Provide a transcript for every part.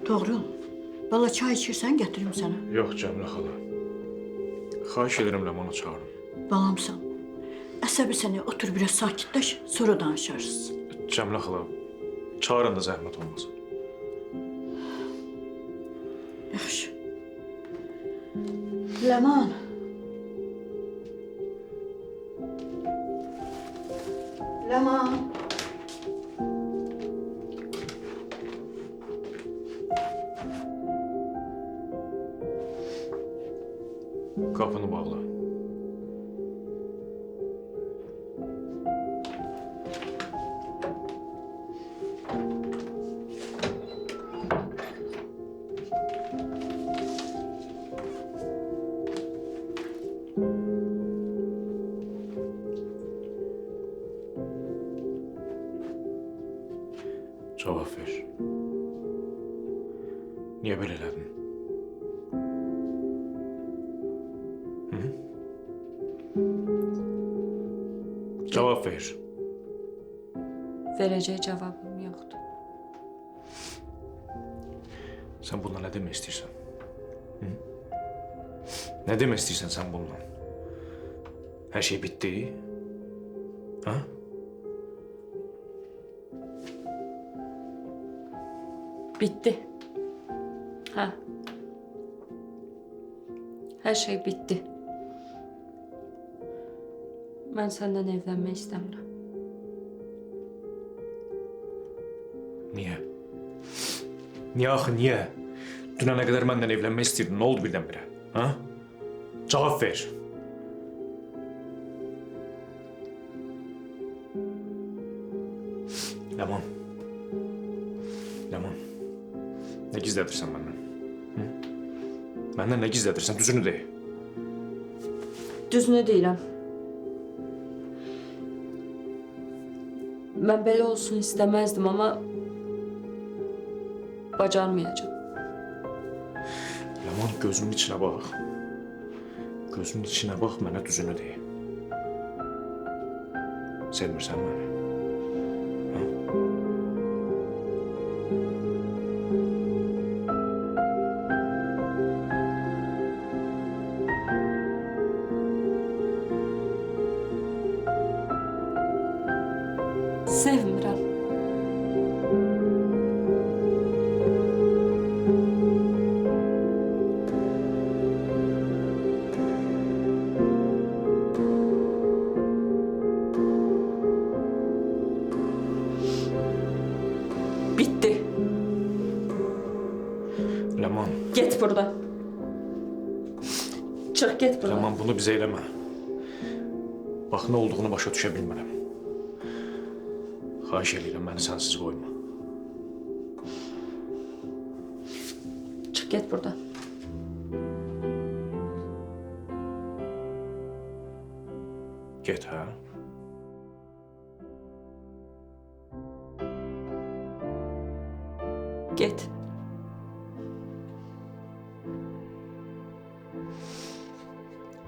Doğru. Valla çay içirsən gətirim sənə. Yox Cəmilə xala. Xahiş edirəm Ləmanı çağırın. Balamsan. Əsəbi səni otur biraz sakitləş, sonra danışarız. Cəmilə xala, çağırın da zəhmət olmasın. Yaxşı. Ləman. Ləman. Qapını bağla. Cavab ver. Niyə belə elədin? Cavab ver. Verəcək cavabım yoxdur. Sən bununla nə demək istəyirsən? Hı? Nə demək istəyirsən sən bununla? Hər şey bitdi? Ha? Bitti. Hə. Hər şey bitdi. Mən səndən evlənmək istəmirəm. Niyə? Niyə axı, niyə? Dünənə qədər məndən evlənmək istəyirdin, nə oldu birdən-birə? Ha? Cavab ver. Ləman. Ləman. Nə gizlədirsən məndən? Hı? Məndən nə gizlədirsən? Düzünü de. Düzünü deyirəm. Mən belə olsun istəməzdim, amma bacarmayacağım. Ləman, gözümün içinə bax. Gözümün içinə bax, mənə düzünü de. Sevmirsən məni? Ha? Sevmirəm. Bitti. Ləman, Get buradan. Çık get buradan. Ləman, bunu bizə eləmə. Bax, nə olduğunu başa düşə bilmirəm. Xahiş edirəm, məni sənsiz qoyma. Çık get buradan. Get, hə? Get.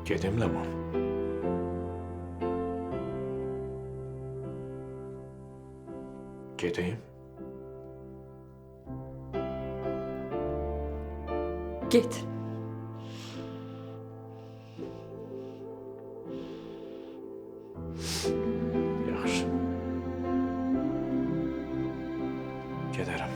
Gedim, Ləman. Gedeyim. Get. Yaxşı. Gedərəm.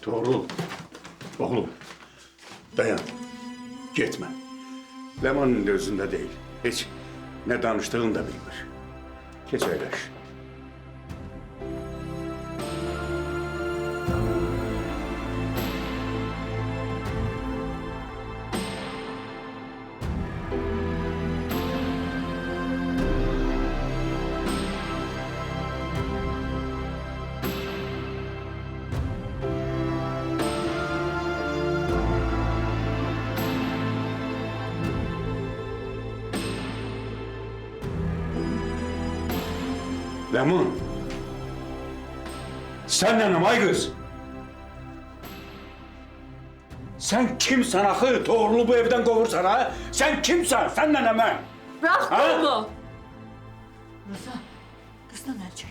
Tuğrul, oğlum dayan, gitme. Leman'ın özünde değil, hiç ne danıştığını da bilmir. Geç eyleş. Leman. Sen nenem ay kız? Sen kimsen ahı? Tuğrul'u bu evden kovursan ha? Sen kimsen? Sen neneme? Bırak Ha? kolumu. Rıza, kızdan el çek.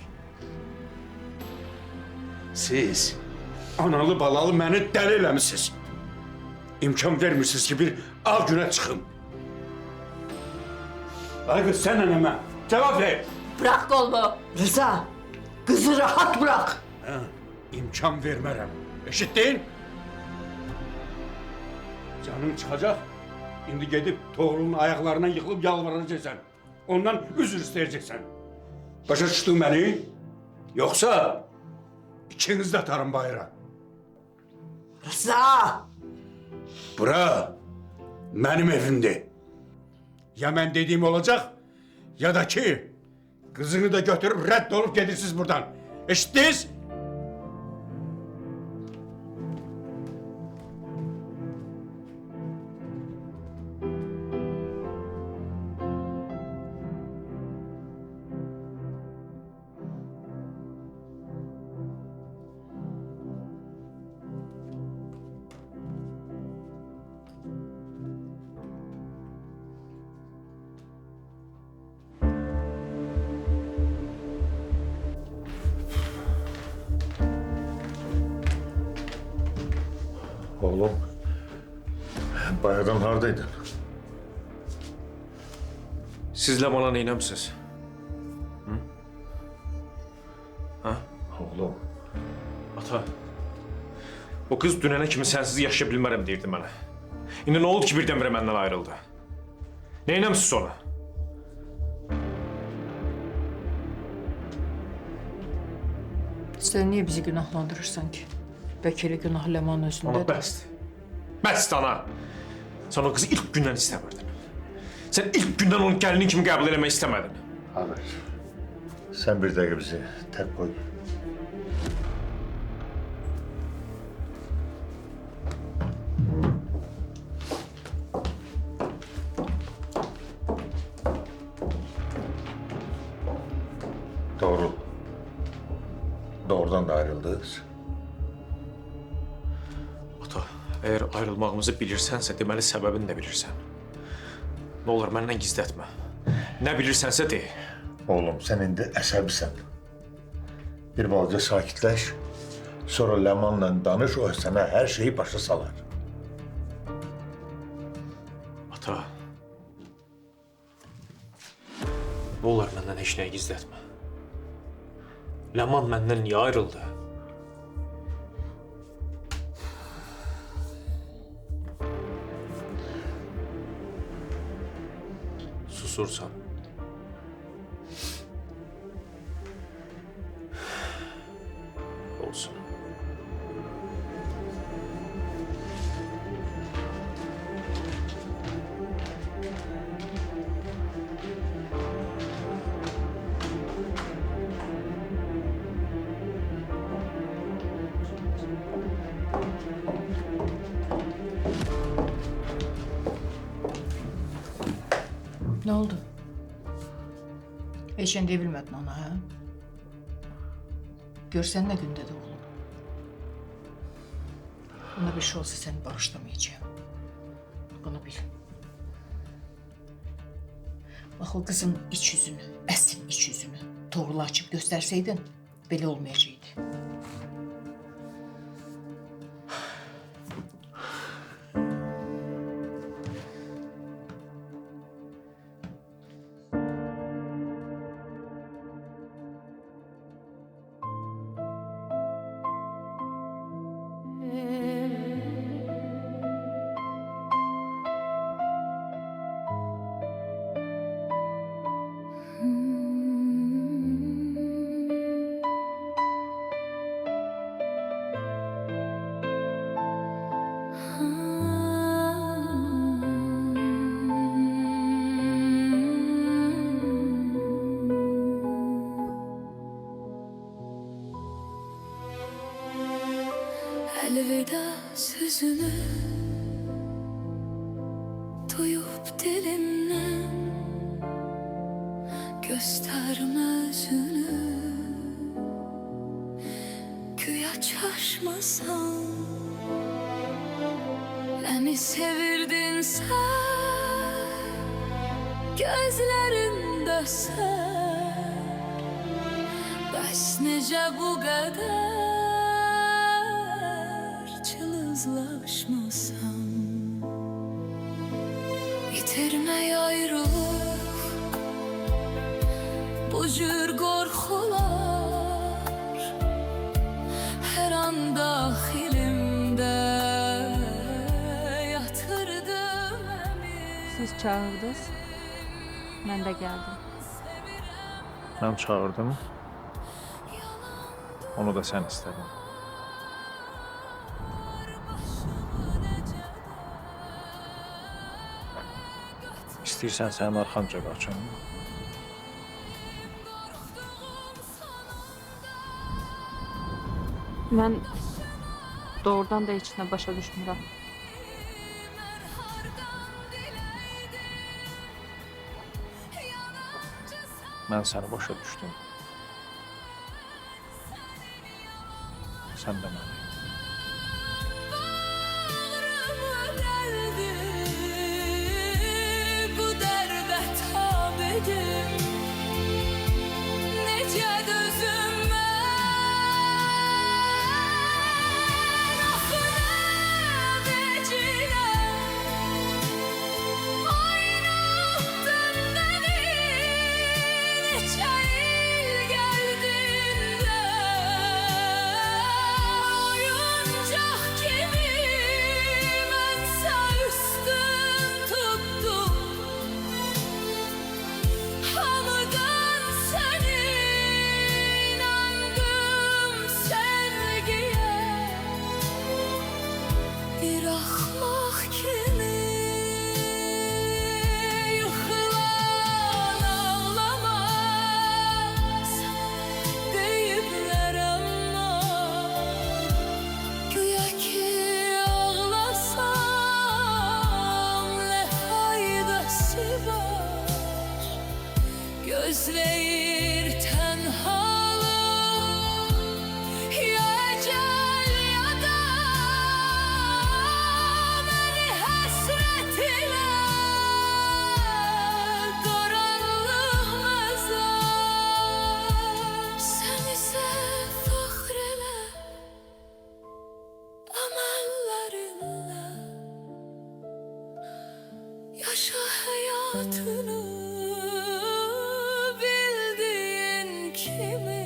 Siz analı balalı beni deli eləmisiniz. İmkan vermirsiniz ki bir av güne çıkım. Ay kız sen neneme cevap ver. Bırak kolumu. Rıza, kızı rahat bırak. Ha, imkan vermərəm. Eşitdin? Canın çıxacaq. İndi gedib Toğrul'un ayaqlarına yıxılıb yalvaracaqsan. Ondan üzr istəyəcəksən. Başa düşdün məni? Yoxsa ikiniz də atarım bayıra. Rıza! Bura mənim evimdir. Ya mən dediyim olacaq, ya da ki kızını da götürüp rədd olup gedirsiniz buradan. Eşittiniz? Oğlum, bayağıdan hardaydın? Siz Leman'a neynəmsiz? Oğlum, Ata, o kız dünənə kimi sensiz yaşaya bilmərəm deyirdi mənə. İndi nə oldu ki birdən-birə məndən ayrıldı? Neynəmsiz ona? Sen niye bizi günahlandırırsan ki? Belki de günah Leman Ana özünde. bəsdir. Bəsdir ana. Sən o kızı ilk gündən istəmirdin. Sən ilk gündən onu gəlinin kimi qəbul eləmək istəmədin. Haber. Sen bir dakika bizi tek koy. Doğru. Doğrudan da ayrıldınız. Ata, əgər ayrılmağımızı bilirsənsə, deməli səbəbini də bilirsən. Nə olur məndən gizlətmə. Nə bilirsənsə de. Oğlum sen indi əsəbisən. Bir balaca sakitləş. Sonra Leman'la danış, o sana her şeyi başa salar. Ata. Nə olar məndən heç nəyi gizlətmə. Leman məndən niyə ayrıldı? Susursan. Olsun. Ne oldu? Hiç şey bilmedin ona ha? Görsen ne günde de oğlum. Ona bir şey olsa seni bağışlamayacağım. Bunu bil. Bak o kızın iç yüzünü, əsl iç yüzünü Tuğrul'a açıp gösterseydin belə olmayacaktı. elveda sözünü duyup dilinden gösterme özünü. Güya çaşmasan, beni sevirdin sen, gözlerinde sen. Bəs necə bu qədər çılızlaşmasan, itirmək ayrılıq, bu cür qorxular her an daxilimdə yatırdım əmin. Siz çağırdınız, ben de geldim. Ben çağırdım. Onu da sen istedin. İstəyirsən sənin arxanca qaçım. Ben doğrudan da içine başa düşmürəm. Mən səni başa düşdüm. Sən də məni. Bu dərdə tab edim, necə dözüm mən, axı nə veciləm, oynatdın məni, neçə il gəldin də, oyuncaq kimi mənsə üstün tutdum. Hamıdan seni inandım sevgiye, bir axmaq kimi yıxılan ağlamaz deyiblər amma, güya ki ağlasam ne faydası var, gözləyir tənhalıq ya ecəl ya da məni həsrət ilə qaranlıq məzar. Sən isə fəxr elə əməllərinlə, yaşa həyatını bildiğin kimi,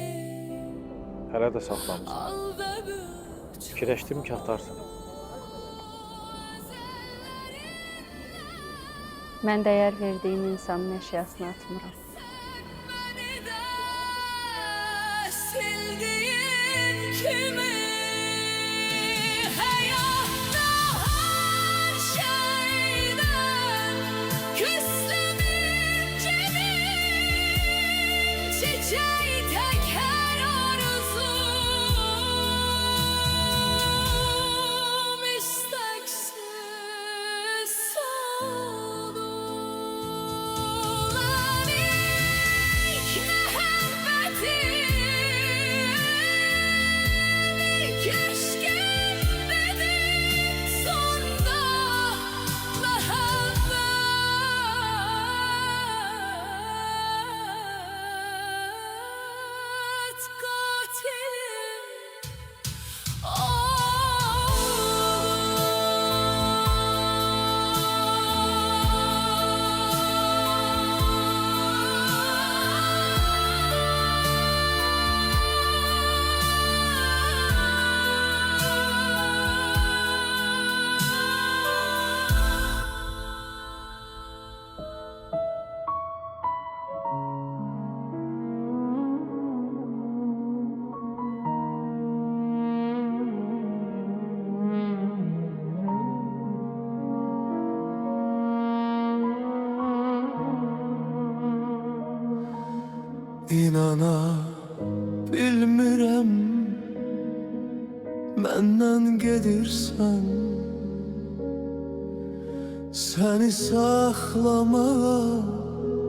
Hələ də saxlamısan. al və büt. Fikirləşdim ki, atarsın. Ben değer verdiğim insanın eşyasını atmıram. Beni de sildiğin kimi, hayatta her şeyden küstüm incemin, çiçeği tek her arzum, isteksiz solum. İlk muhabbetim, ilk aşkım dedim, sonda muhabbet katilim. İnana bilmirəm, mən məndən gedirsən, səni saxlamağa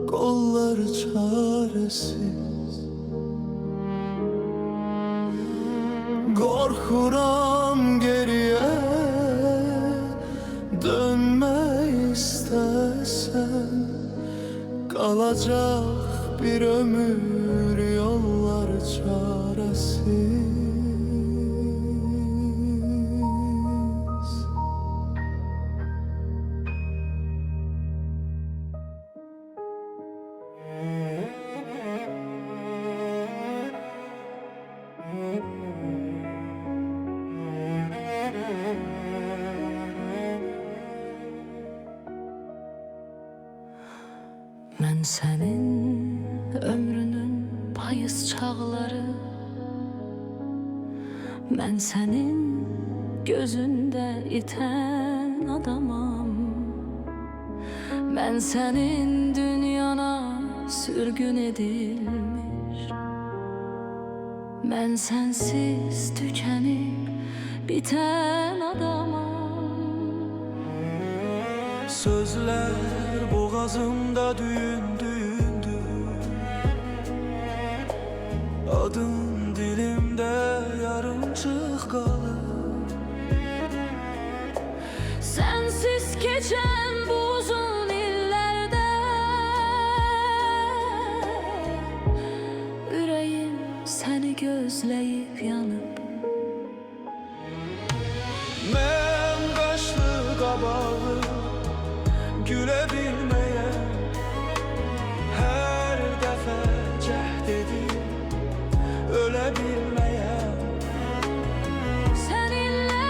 qollar çarəsiz. Qorxuram geriyə dönmək istəsən, qalacaq bir ömür yollar çarəsiz. Mən sənin ömrünün payız çağları, mən sənin gözündə itən adamam. Mən sənin dünyana sürgün edilmiş, mən sənsiz tükənib bitən adamam. Sözler boğazımda düğün düğündür, adın dilimde yarımçıq qalır. Sensiz geçen bu uzun illerde yüreğim seni gözleyip yanıp. Mən qaşlı qabağı gülebilmeye her dəfə cəhd edib ölebilmeye. Seninle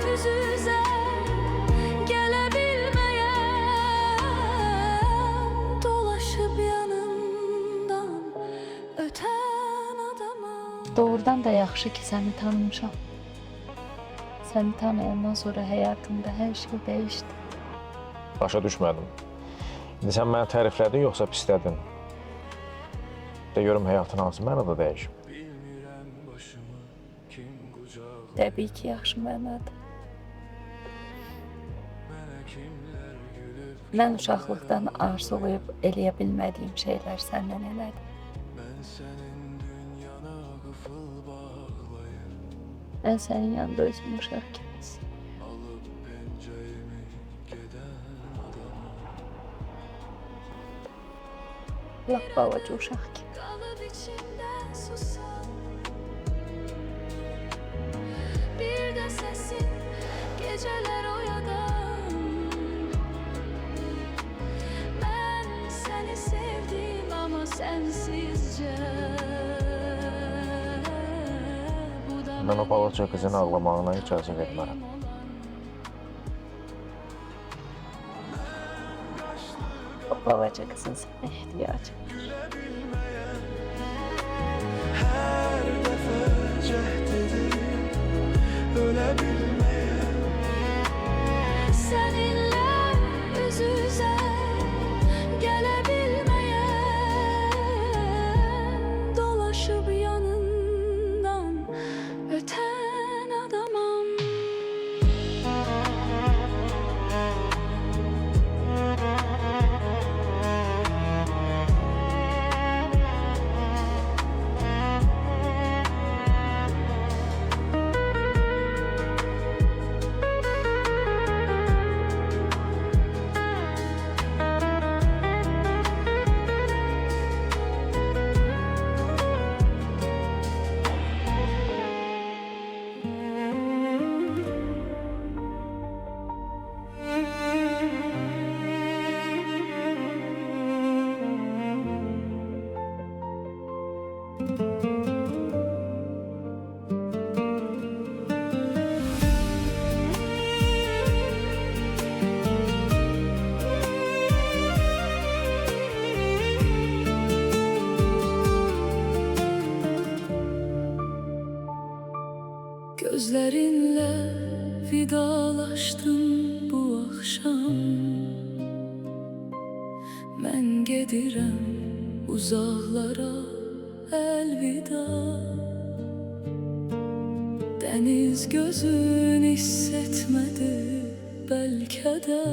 yüz yüze gelebilmeye, dolaşıp yanından öten adama. Doğrudan da yaxşı ki səni tanımışam. Səni tanıyandan sonra həyatımda hər şey dəyişdi. Başa düşmədim. İndi sən məni təriflədin, yoxsa pislədin? De görüm həyatın hansı mənada dəyişib? Bilmirəm başımı kim qucaq, Təbii ki, yaxşı mənada. mənə kimlər gülüb. Mən uşaqlıqdan arzulayıb eləyə bilmədiyim şeylər səndən elədim. Mən sənin dünyana qıfıl bağlayıb, Mən sənin yanında özüm uşaq kimisin. alıb pencəyimi gedən adamı. Lap balaca uşaq kimi. Kalıp içimde susan, bir de sesin geceler oyadan. Ben seni sevdim ama sensizce. Bu da Mən o balaca qızın ağlamağına icazə vermərəm. O balaca qızın sənə ihtiyacı. Her dəfə cəhd edib ölebilmeye. Seninle yüz yüze gelebilmeye, dolaşıp yanından öten adamam. Gözlerinle vidalaştım bu akşam. Mən gedirəm uzaqlara elvida. Deniz gözün hissetmedi belki de.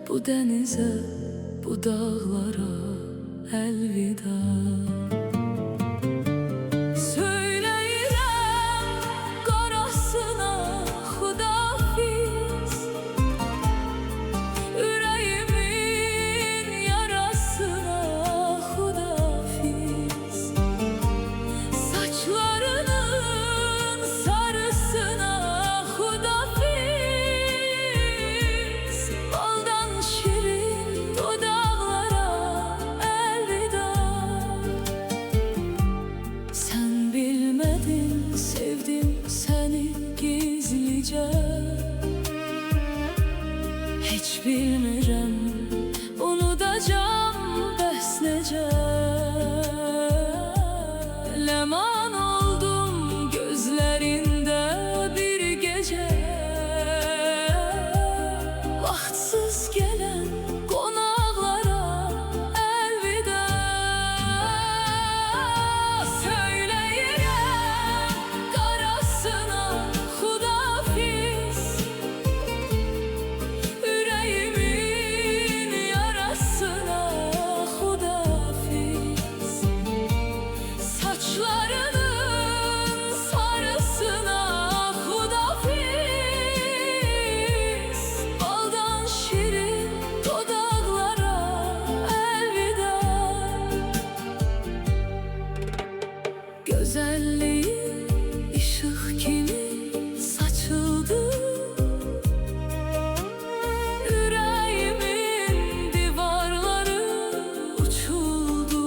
Bu denize, bu dağlara elveda. Söyleyirəm qarasına xudafiz, ürəyimin yarasına xudafiz, saçlarının sarısına xudafiz, baldan şirin dodaqlara elvida. Sen bilmedin sevdim seni gizlice, hiç bilmirəm unudacağım bəs necə. Leman oldum gözlerinde bir gece, vaktsız gelen konaklara elveda. Söyleyirəm qarasına xudafiz, yüreğimin yarasına xudafiz, saçlarının sarısına xudafiz, baldan şirin dodaqlara elvida. Güzelliğin ışık kimi saçıldı, yüreğimin divarları uçuldu.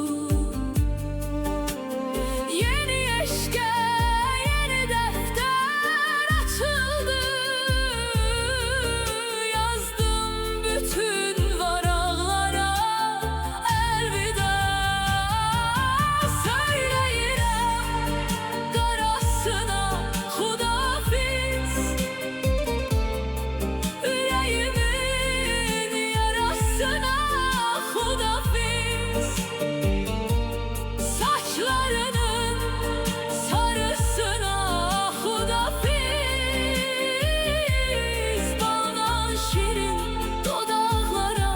Yeni eşke yeni defter açıldı, yazdım bütün varaqlara elvida. Söyleyirəm qarasına xudafiz, yüreğimin yarasına xudafiz, saçlarının sarısına xudafiz, baldan şirin dodaqlara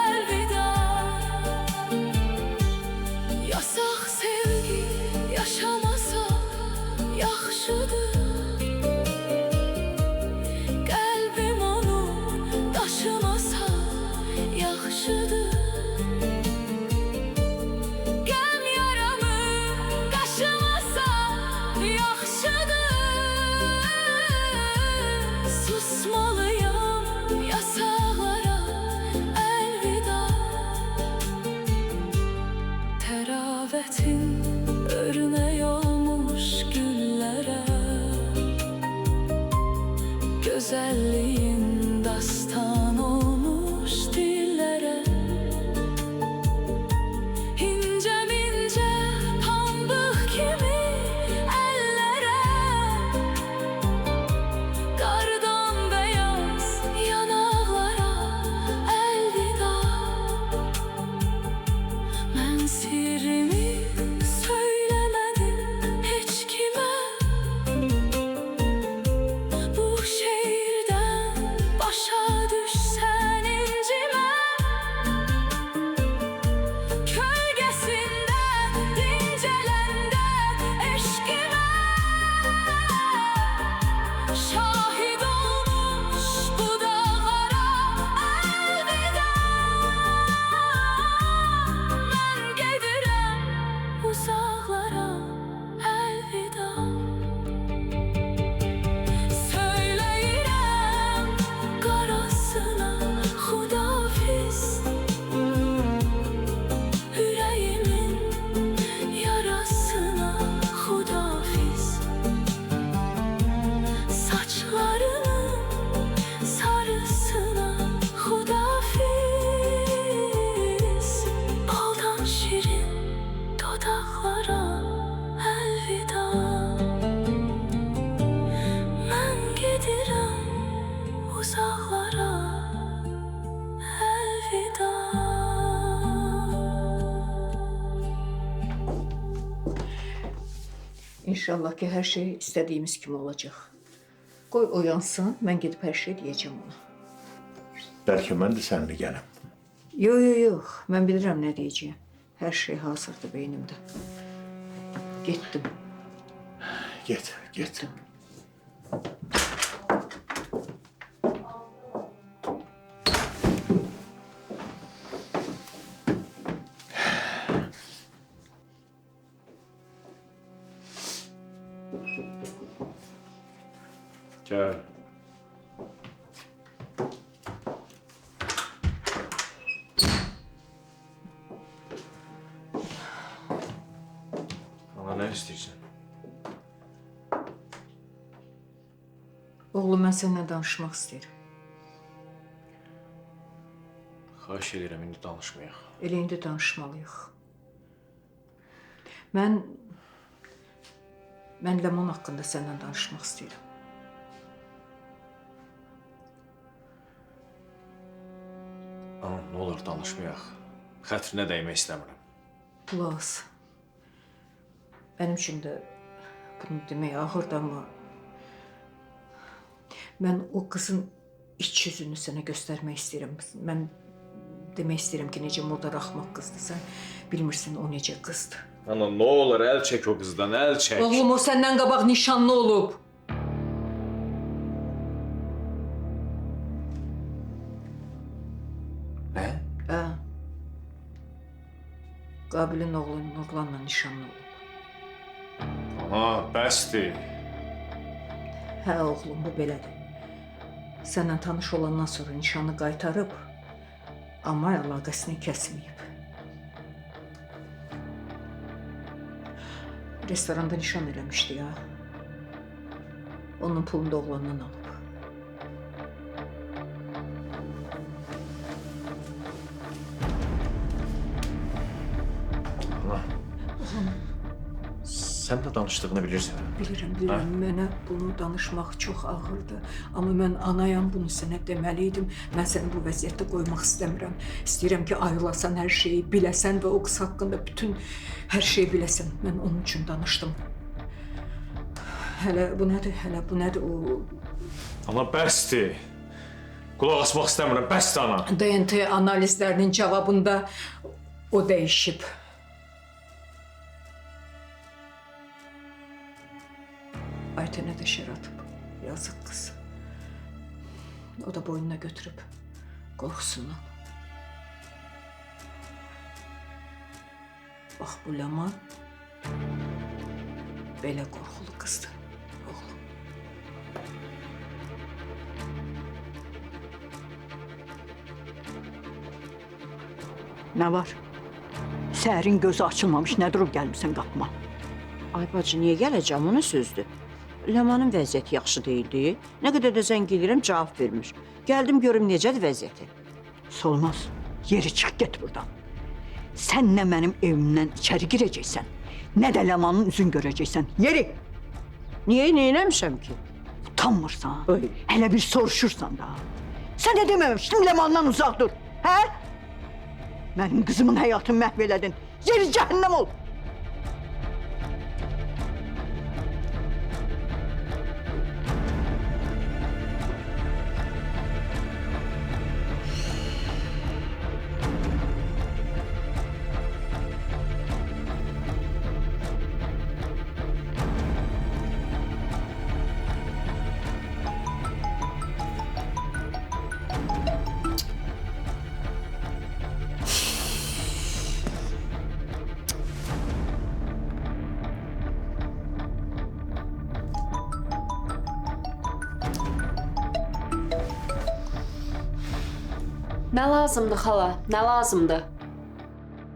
elvida. Yasak sevgi yaşamasa yaxşıdır, qəlbim onu daşımasa yaxşıdır. Qəm yaramı qaşımasa yaxşıdır. Susmalıyam yasaqlara elvida. Təravətin örnək olmuş güllərə, gözəlliyin dastan olmuş dillərə, incə mincə pambıq kimi əllərə, qardan beyaz yanaqlara elvida. Mən sirrimi söyləmədim heç kimə, bu şehirden İnşallah ki her şey istediğimiz gibi olacak. Qoy oyansın, mən gedib hər şey deyəcəm ona. Bəlkə mən də səninlə gəlim. Yox, mən bilirəm nə deyəcəyəm. Hər şey hazırdır beynimdə. Getdim. Get, get. Gel. Ana ne istiyorsun? Oğlum, mən səninlə danışmaq istəyirəm. Xahiş edirəm, indi danışmayaq. Elə indi danışmalıyıq. Mən Ləman haqqında səninlə danışmaq istəyirəm. Ana, ne olur danışmayaq. Xətrinə dəymək istəmirəm. Qulaq as. Mənim üçün də bunu demək ağırdır, amma mən o qızın iç yüzünü sənə göstərmək istəyirəm. Mən demək istəyirəm ki, necə modar axmaq qızdır. Sən bilmirsən o necə qızdır. Ana, ne olur el çək o qızdan, el çək. Oğlum, o səndən qabaq nişanlı olub. Nə? Hə. Qabilin oğlu Nurlanla nişanlı olub. Ana, bəsdir. Hə oğlum, bu belədir. Səndən tanış olandan sonra nişanı qaytarıb, amma əlaqəsini kəsməyib. Restoranda nişan eləmişdi ya. Onun pulunu da oğlandan alıb. Ana, sən də danışdığını bilirsən. Bilirəm, mənə bunu danışmaq çox ağırdır. Amma mən anayam, bunu sənə deməliydim. Mən səni bu vəziyyətdə qoymaq istəmirəm. İstəyirəm ki, ayrılasan, hər şeyi biləsən və o qız haqqında bütün hər şeyi biləsən. Mən onun üçün danışdım. Hələ bu nədir o... Ana, bəsdir. Qulaq asmaq istəmirəm, bəsdir ana. DNT analizlərinin cavabında o dəyişib. Ayten'e de şer atıp, yazık kız. O da boynuna götürüp korkusundan. Bak bu Leman böyle korkulu kızdı oğlum. Ne var? Səhərin gözü açılmamış, nə durub gəlmisən qapıma? Ay bacı, niyə gələcəm, onun sözdür. Ləmanın vəziyyəti yaxşı deyildi. Nə qədər də zəng eləyirəm, cavab vermir. Gəldim görüm necədir vəziyyəti. Solmaz, yeri çıx get buradan. Sən nə mənim evimdən içəri girəcəksən, nə də Ləmanın üzün görəcəksən. Yeri! Niyə, neynəmişəm ki? Utanmırsan, Öyle. hələ bir soruşursan da. Sən də deməmişdin Ləmandan uzaq dur, hə? Mənim qızımın həyatını məhv elədin. Yeri cəhənnəm ol! Nə lazımdır xala? Nə lazımdır?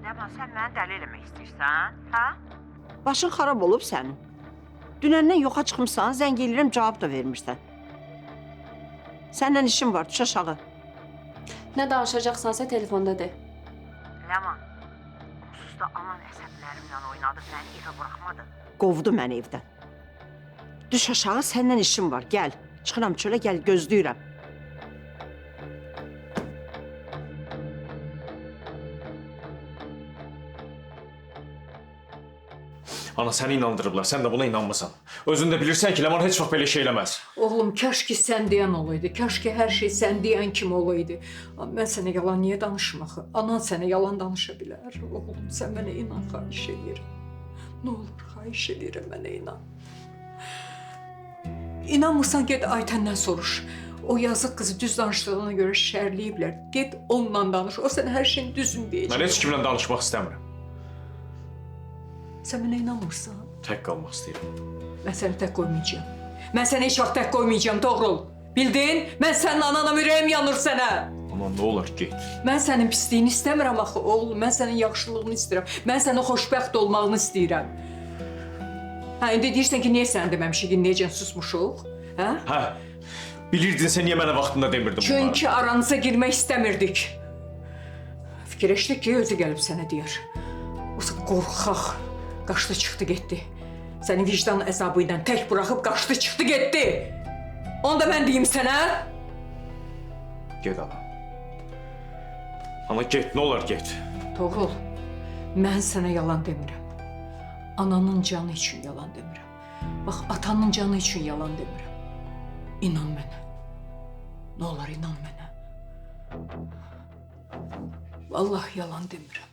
Ləman, sən məni dəli eləmək istəyirsən, hə? Başın xarab olub sənin. Dünəndən yoxa çıxmışsan, zəng eləyirəm, cavab da vermirsən. Səninlə işim var, düş aşağı. Nə danışacaqsansa telefonda de. Ləman, onsuz da aman əsəblərimlə oynadı, məni evə buraxmadı. Qovdu məni evdən. Düş aşağı, səninlə işim var, gəl. Çıxıram çölə, gəl, gözləyirəm. Ana səni inandırıblar, sən də buna inanmısan. Özün də bilirsən ki, Ləman heç vaxt belə şey eləməz. Oğlum, kaş ki sən deyən olaydı. Kaş ki hər şey sən deyən kimi olaydı. Amma mən sənə yalan niyə danışım axı? Anan sənə yalan danışa bilər. Oğlum, sən mənə inan, xahiş edirəm. Nə olur, xahiş edirəm, mənə inan. İnanmırsan, get Aytəndən soruş. O yazıq qızı düz danışdığına görə şərləyiblər. Get onunla danış. O sənə hər şeyin düzünü deyəcək. Mən heç kimlə danışmaq istəmirəm. Sən mənə inanmırsan? Tək qalmaq istəyirəm. Mən səni tək qoymayacağam. Mən səni heç vaxt tək qoymayacağım, Toğrul. Bildin? Mən sənin ananam, ürəyim yanır sənə. Ana, nə olar, get. Mən sənin pisliyini istəmirəm axı, oğlum. Mən sənin yaxşılığını istəyirəm. Mən sənin xoşbəxt olmağını istəyirəm. Hə, indi deyirsən ki, niyə sənə deməmişik ki, necə susmuşuq? Hə? Hə, bilirdin sən niyə mənə vaxtında demirdin bunları? Çünki aranıza girmək istəmirdik. Fikirləşdik ki, özü gəlib sənə deyər. Osa qorxaq. Qaçdı, çıxdı, getdi. Səni vicdan əzabı ilə tək buraxıb qaçdı, çıxdı, getdi. Onu da mən deyim sənə. Get ana. Ana get, nə olar get. Toğrul, mən sənə yalan demirəm. Ananın canı üçün yalan demirəm. Bax, atanın canı üçün yalan demirəm. İnan mənə. Nə olar, inan mənə. Vallahi yalan demirəm.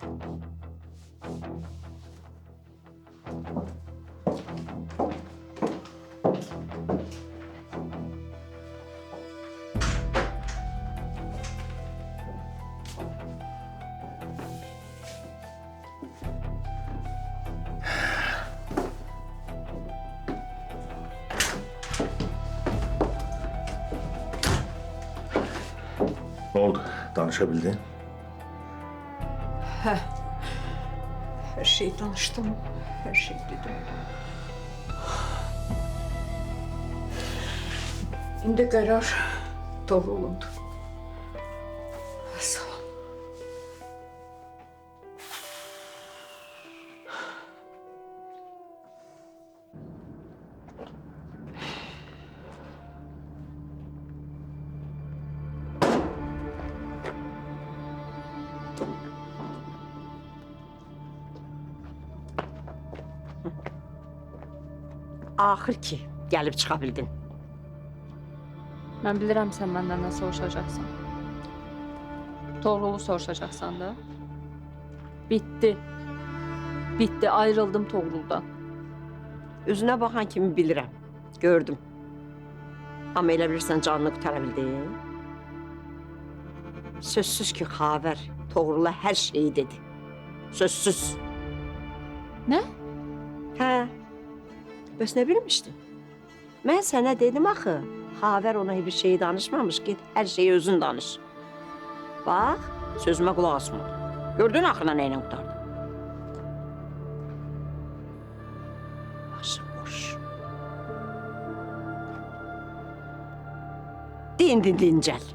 Ne oldu? Danışabildin? Hə. Hər şey danışdım, hər şey dedim. İndi qərar Toğrulundur. Sağ ol. Axır ki, gəlib çıxa bildin. Mən bilirəm sən məndən nə soruşacaqsan. Toğrulu soruşacaqsan da. Bitti. Bitti, ayrıldım Toğruldan. Üzünə baxan kimi bilirəm, gördüm. Amma elə bilirsən canını qutara bildin. Sözsüz ki, Xavər Toğrula hər şeyi dedi. Sözsüz. Nə? Hə. Bəs nə bilmişdin? Mən sənə dedim axı, Xavər ona bir şey danışmamış, get hər şeyi özün danış. Bax, sözümə qulaq asmadı. Gördün axına nə ilə qutardı? Başı boş. Dincəl.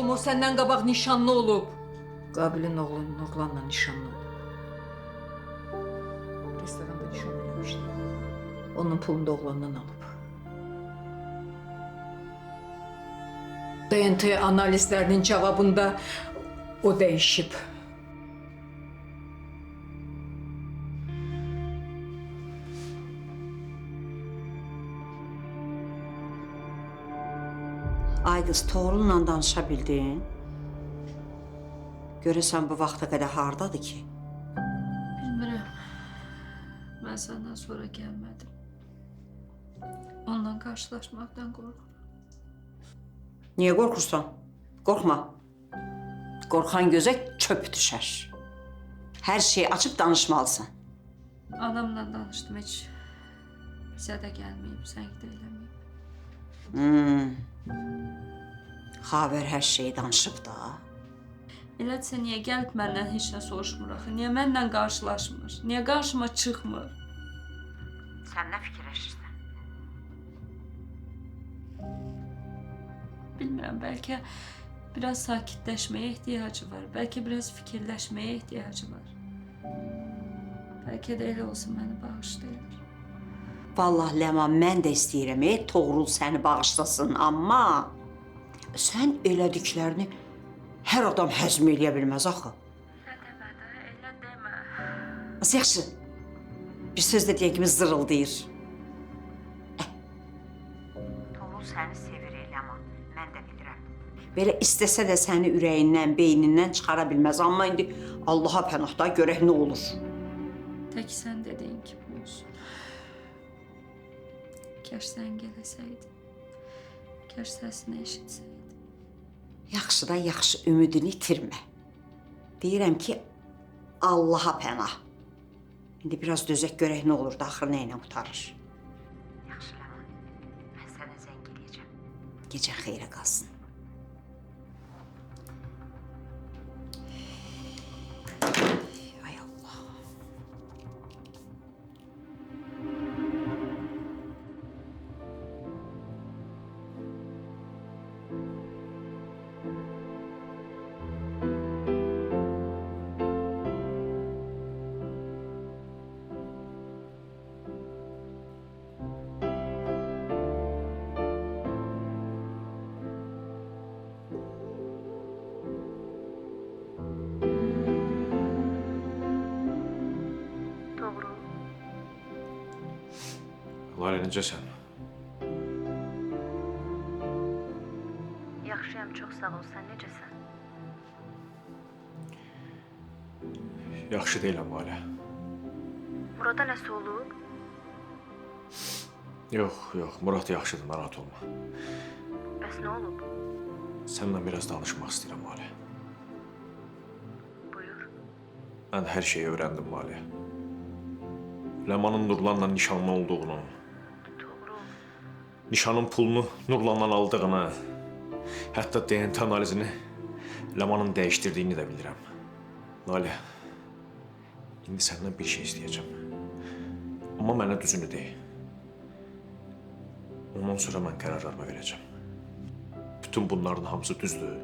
Oğlum, o səndən qabaq nişanlı olub. Qabilin oğlunun oğlanla nişanlı olub. Restoranda nişan eləmişdi. Onun pulunu da oğlandan alıb. DNT analizlərinin cavabında o dəyişib. Ay qız, Toğrul'la danışa bildin? Görəsən bu vaxta qədər hardadır ki? Bilmirəm. Mən səndən sonra gəlmədim. Onunla qarşılaşmaqdan qorxuram. Niyə qorxursan? Qorxma. Qorxan gözə çöp düşər. Hər şeyi açıb danışmalısan. Anamla danışdım, heç bizə də gəlməyib, sən də eləməyib. Xavər hər şeyi danışıb da. Elədirsə niyə gəlib məndən heç nə soruşmur axı? Niyə mənlə qarşılaşmır? Niyə qarşıma çıxmır? Sən nə fikirləşirsən? Bilmirəm, bəlkə biraz sakitləşməyə ehtiyacı var. Bəlkə biraz fikirləşməyə ehtiyacı var. Bəlkə də elə olsa məni bağışlayır. Vallahi Ləman, mən də istəyirəm, Toğrul səni bağışlasın, amma sən elədiklərini hər adam həzm eləyə bilməz axı. Elə demə də, elə demə. Yaxşı, bir söz də deyək kimi zırıldayır. Toğrul səni sevir, Ləman, mən də bilirəm. Belə istəsə də səni ürəyindən, beynindən çıxara bilməz, amma indi Allaha pənahda görək nə olur. Tək sən dediyin kimi olsun. Kaş sən gələsiydin. Kaş səsini eşitsəydim. Yaxşı da yaxşı, ümidini itirmə. Deyirəm ki, Allaha pənah. İndi biraz dözək görək nə olur da, axırı nə ilə qurtarır. Yaxşı Ləman, mən sənə zəng eləyəcəm. Gecən xeyrə qalsın. Ay Allah. Layla, necəsən? Yaxşıyam, çox sağ ol. Sən necəsən? Yaxşı deyiləm, Layla. Murada nəsə olub? Yox, Murad yaxşıdır, narahat olma. Bəs nə olub? Səninlə biraz danışmaq istəyirəm, Layla. Buyur. Mən hər şeyi öyrəndim, Layla. Ləmanın Nurlanla nişanlı olduğunu, nişanın pulunu Nurlandan aldığını, hətta DNT analizini Ləmanın dəyişdirdiyini də bilirəm. Layla, indi səndən bir şey istəyəcəm. Amma mənə düzünü dey. Ondan sonra mən qərarlarımı verəcəm. Bütün bunların hamısı düzdür.